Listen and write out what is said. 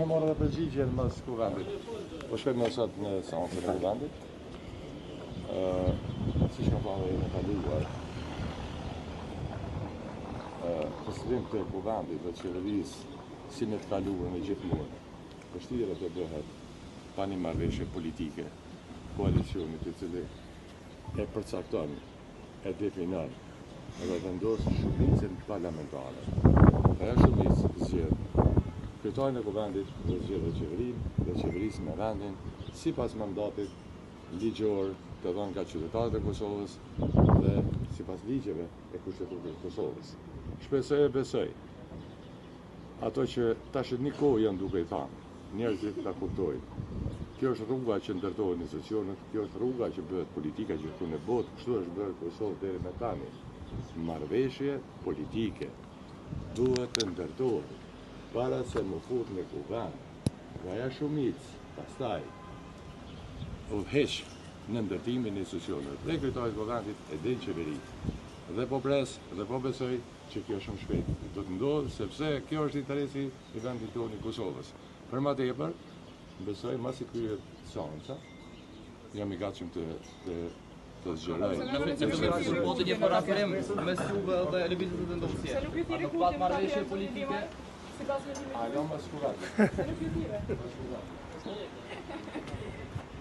marrë dhe përgjigjen mas kuvendit. Po shkojmë sot në seancën e kuvendit. Si që ka dhe në kaluar, presidenti të kuvendit dhe qeverisë si në të kaluar në gjithmonë, vështirë të bëhet pa një marrëveshje politike, koalicionit i cili e përcakton, e definon dhe vendos shumicën parlamentare. Ajo shumicë zgjedh kryetarin e kuvendit dhe zgjedh dhe qeverinë dhe qeverisë me vendin sipas mandatit ligjor të dhënë nga qytetarët e Kosovës dhe sipas ligjeve e kushtetues të Kosovës. Shpresoj e besoj ato që tash një kohë janë duke i thënë, njerëzit ta kuptojnë. Kjo është rruga që ndërtohen institucionet, kjo është rruga që bëhet politika gjithku në botë, kështu është bërë Kosovë deri me tani. Marrëveshje politike duhet të ndërtohet para se më fut në kuvend. Dhe ajo shumicë pastaj udhëheq në ndërtimin e institucioneve. Dhe kryetari i kuvendit e din qeveri. Dhe po pres dhe po besoj që kjo shumë shpejt do të ndodhë, sepse kjo është interesi i vendit tonë i Kosovës. Për më tepër, besoj masi kryet seanca, jam i gatshëm të zgjeroj. Në botë një parafirim mes juve dhe lëvizjes së ndosjes. A do të patë marrëveshje politike? A do mas kurat.